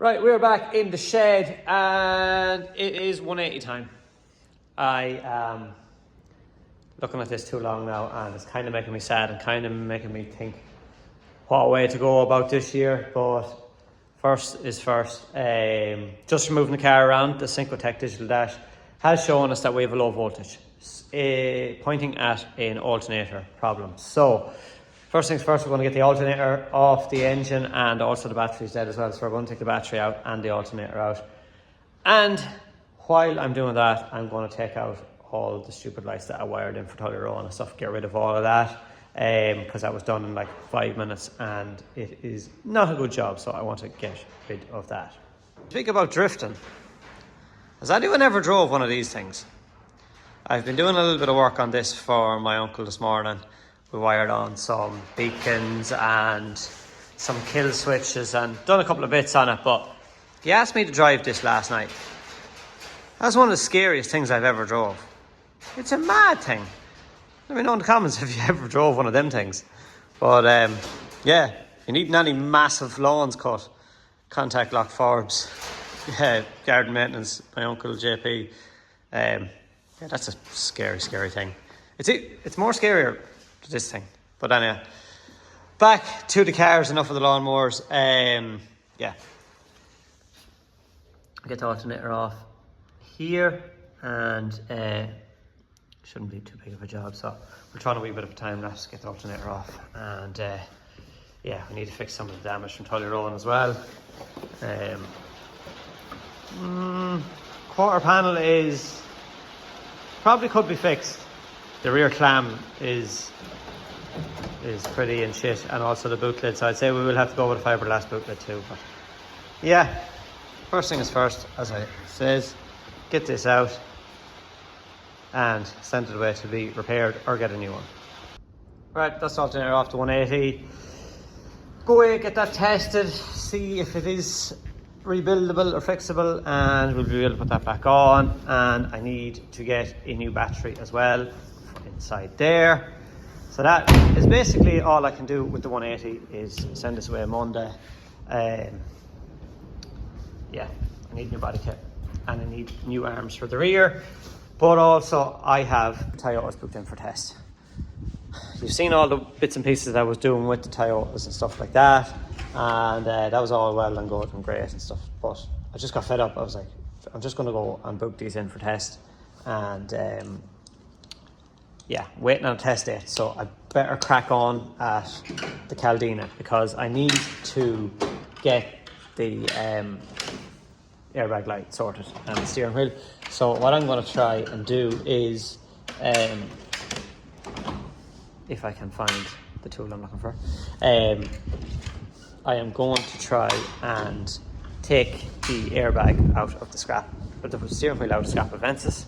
Right, we're back in the shed and it is 180 time. I am looking at this too long now and it's kind of making me sad and kind of making me think what way to go about this year. But first is first. Just moving the car around, the Syncotech digital dash has shown us that we have a low voltage, pointing at an alternator problem. So first things first, we're going to get the alternator off the engine, and also the battery's dead as well. So we're going to take the battery out and the alternator out. And while I'm doing that, I'm going to take out all the stupid lights that I wired in for Tolly-Rowan and stuff, get rid of all of that. Because that was done in like 5 minutes and it is not a good job. So I want to get rid of that. Speak about drifting. Has anyone ever drove one of these things? I've been doing a little bit of work on this for my uncle this morning. We wired on some beacons and some kill switches and done a couple of bits on it, but he asked me to drive this last night. That's one of the scariest things I've ever drove. It's a mad thing. Let me know in the comments if you ever drove one of them things. But yeah, you need any massive lawns cut, contact lock forbes, yeah, garden maintenance, my uncle JP. Yeah, that's a scary thing. It's more scarier to this thing. But anyway, back to the cars, enough of the lawnmowers. Yeah, get the alternator off here, and shouldn't be too big of a job, so we're trying a wee bit of a time lapse to get the alternator off. And yeah, we need to fix some of the damage from Tolly-Rowan as well. Quarter panel is probably could be fixed. The rear clam is pretty in shit, and also the boot lid, so I'd say we will have to go with a fiberglass boot lid too. But yeah, first thing is first, as I says, get this out and send it away to be repaired or get a new one. Right, that's the alternator off to 180. Go away, get that tested, see if it is rebuildable or fixable, and we'll be able to put that back on. And I need to get a new battery as well inside there. So that is basically all I can do with the 180, is send this away Monday. Yeah, I need new body kit and I need new arms for the rear, but also I have Toyotas booked in for test. You've seen all the bits and pieces that I was doing with the Toyotas and stuff like that, and that was all well and good and great and stuff, but I just got fed up. I was like, I'm just going to go and book these in for test, and yeah, waiting on a test date. So I better crack on at the Caldina, because I need to get the airbag light sorted and the steering wheel. So what I'm going to try and do is, if I can find the tool I'm looking for, I am going to try and take the airbag out of the scrap, but the steering wheel out of scrap of Ventus,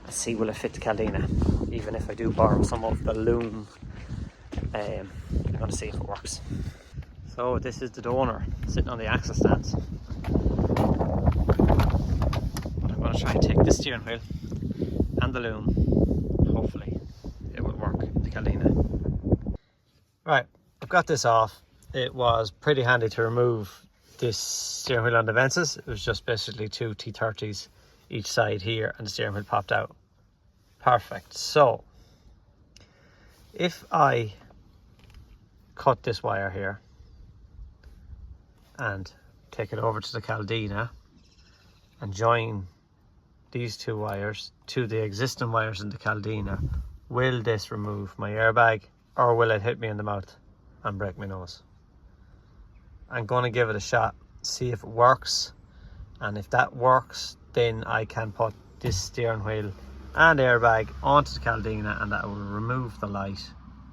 and see will it fit the Caldina, even if I do borrow some of the loom. I'm going to see if it works. So this is the donor sitting on the axle stands. But I'm going to try and take the steering wheel and the loom. Hopefully it will work, the Caldina. Right, I've got this off. It was pretty handy to remove this steering wheel on the Ventus. It was just basically two T30s each side here, and the steering wheel popped out. Perfect. So if I cut this wire here and take it over to the Caldina and join these two wires to the existing wires in the Caldina, will this remove my airbag, or will it hit me in the mouth and break my nose? I'm going to give it a shot, see if it works, and if that works, then I can put this steering wheel and airbag onto the Caldina, and that will remove the light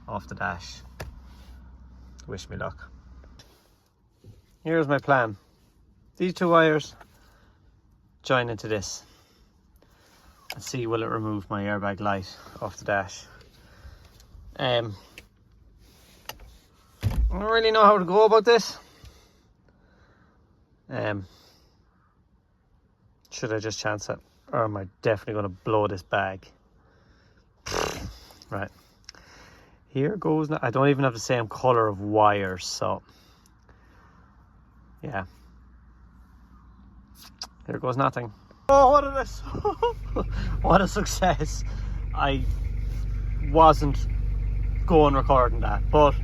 off the dash. Wish me luck. Here's my plan. These two wires join into this, and see will it remove my airbag light off the dash. I don't really know how to go about this. Should I just chance it, or am I definitely going to blow this bag? Right, here goes. I don't even have the same color of wires, so yeah, Here goes nothing. Oh, what a what a success. I wasn't going recording that, but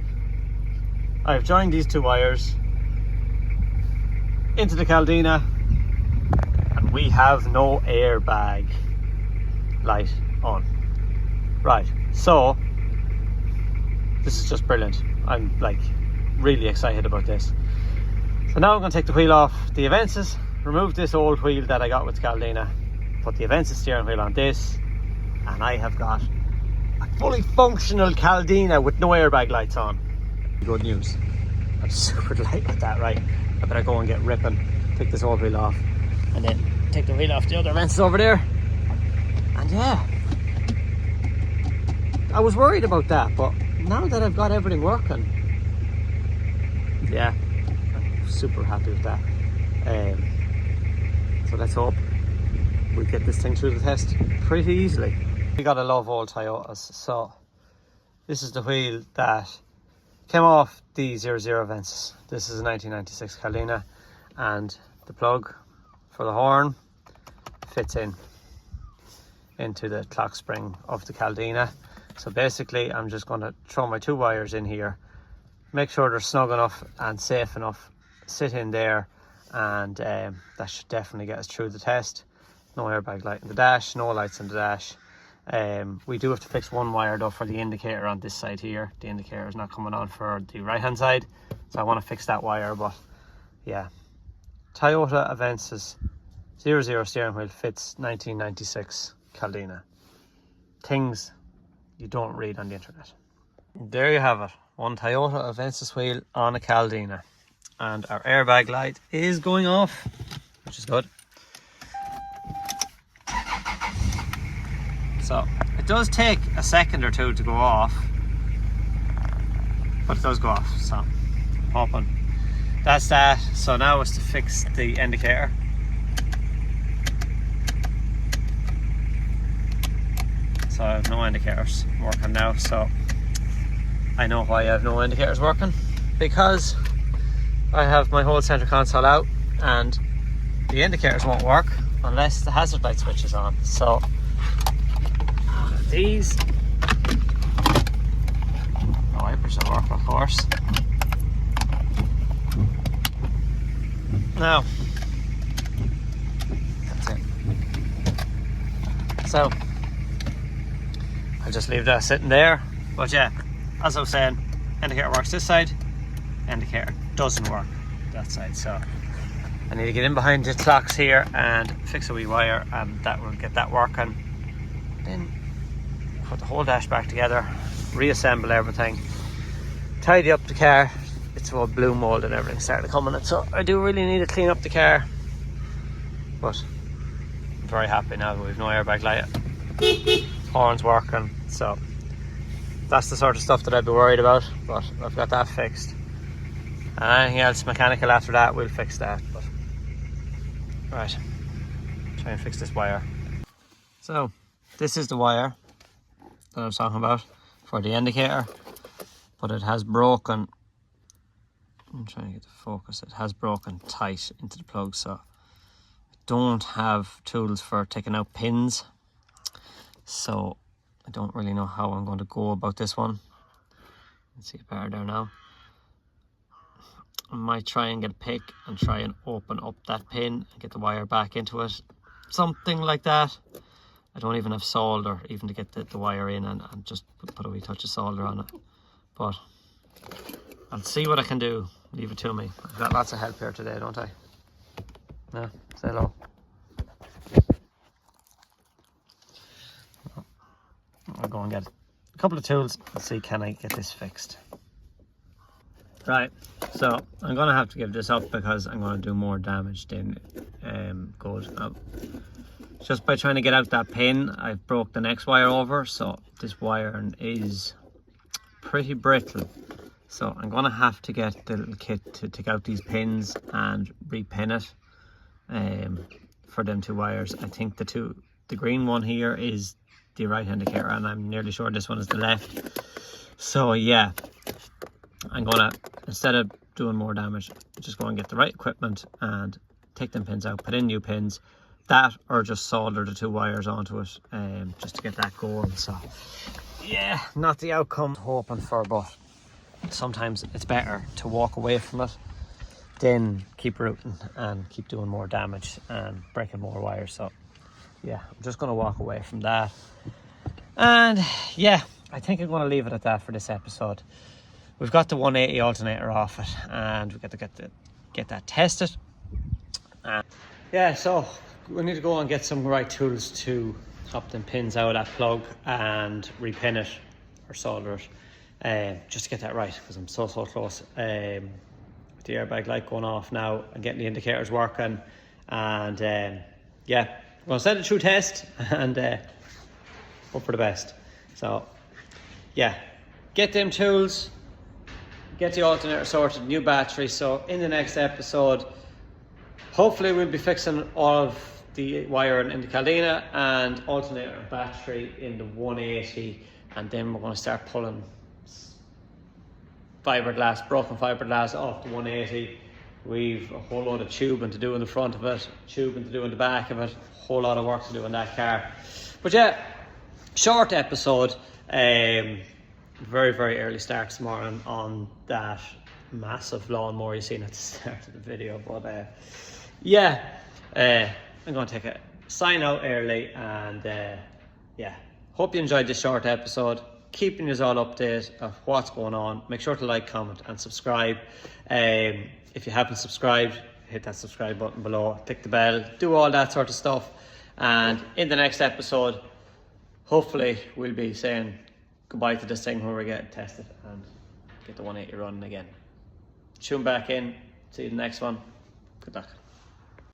I've joined these two wires into the Caldina and we have no airbag light on. Right, so this is just brilliant. I'm like really excited about this. So now I'm going to take the wheel off the Avensis, remove this old wheel that I got with the Caldina, put the Avensis steering wheel on this, and I have got a fully functional Caldina with no airbag lights on. Good news. I'm super delighted with that. Right, I better go and get ripping, take this old wheel off, and then take the wheel off the other Avensis over there. And yeah, I was worried about that, but now that I've got everything working, yeah, I'm super happy with that. So let's hope we get this thing through the test pretty easily. We gotta love old Toyotas. So this is the wheel that came off the 00 Avensis. This is a 1996 Caldina, and the plug for the horn fits into the clock spring of the Caldina. So basically I'm just going to throw my two wires in here, make sure they're snug enough and safe enough, sit in there, and that should definitely get us through the test. No airbag light in the dash, no lights in the dash. We do have to fix one wire though for the indicator on this side here. The indicator is not coming on for the right hand side, so I want to fix that wire. But yeah, Toyota Avensis 00 steering wheel fits 1996 Caldina. Things you don't read on the internet. There you have it, one Toyota Avensis wheel on a Caldina, and our airbag light is going off, which is good. So it does take a second or two to go off, but it does go off, so I'm hoping that's that. So now it's to fix the indicator. So I have no indicators working now, so I know why I have no indicators working, because I have my whole center console out and the indicators won't work unless the hazard light switch is on. So these, the wipers will work, of course. Now that's it. So I'll just leave that sitting there. But yeah, as I was saying, indicator works this side, indicator doesn't work that side. So I need to get in behind the clocks here and fix a wee wire, and that will get that working. Then put the whole dash back together, reassemble everything, tidy up the car. It's all blue mold and everything started coming in, so I do really need to clean up the car. But I'm very happy now that we've no airbag light. Horn's working, so that's the sort of stuff that I'd be worried about, but I've got that fixed. And anything else mechanical after that, we'll fix that. But right, try and fix this wire. So this is the wire that I was talking about for the indicator, but it has broken. I'm trying to get the focus. It has broken tight into the plug, so I don't have tools for taking out pins, so I don't really know how I'm going to go about this one. Let's see it better there now. I might try and get a pick and try and open up that pin and get the wire back into it, something like that. I don't even have solder even to get the wire in, and just put a wee touch of solder on it, but I'll see what I can do. Leave it to me. I've got lots of help here today, don't I? Yeah, say hello. I'll go and get a couple of tools and see can I get this fixed. Right, so I'm going to have to give this up because I'm going to do more damage than good. Just by trying to get out that pin, I've broke the next wire over, so this wiring is pretty brittle. So I'm going to have to get the little kit to take out these pins and repin it for them two wires. I think the green one here is the right indicator, and I'm nearly sure this one is the left. So yeah, I'm going to, instead of doing more damage, just go and get the right equipment and take them pins out, put in new pins, that or just solder the 2 wires onto it, just to get that going. So yeah, not the outcome I'm hoping for, but sometimes it's better to walk away from it than keep rooting and keep doing more damage and breaking more wires. So yeah, I'm just going to walk away from that. And yeah, I think I'm going to leave it at that for this episode. We've got the 180 alternator off it, and we've got to get that tested. Yeah, so we need to go and get some right tools to pop them pins out of that plug and repin it or solder it, just to get that right, because I'm so close. With the airbag light going off now and getting the indicators working, and yeah, I'm going to send it through test and hope for the best. So yeah, get them tools, get the alternator sorted, new battery. So in the next episode, hopefully we'll be fixing all of the wiring in the Caldina and alternator and battery in the 180, and then we're going to start pulling fiberglass, broken fiberglass off the 180. We've a whole lot of tubing to do in the front of it, tubing to do in the back of it, a whole lot of work to do in that car. But yeah, short episode, very early start this morning on that massive lawnmower you seen at the start of the video. But yeah, I'm going to take a sign out early, and yeah, hope you enjoyed this short episode. Keeping you all updated of what's going on. Make sure to like, comment and subscribe. If you haven't subscribed, hit that subscribe button below, click the bell, do all that sort of stuff. And in the next episode, hopefully we'll be saying goodbye to this thing when we get tested and get the 180 running again. Tune back in, see you in the next one. Good luck.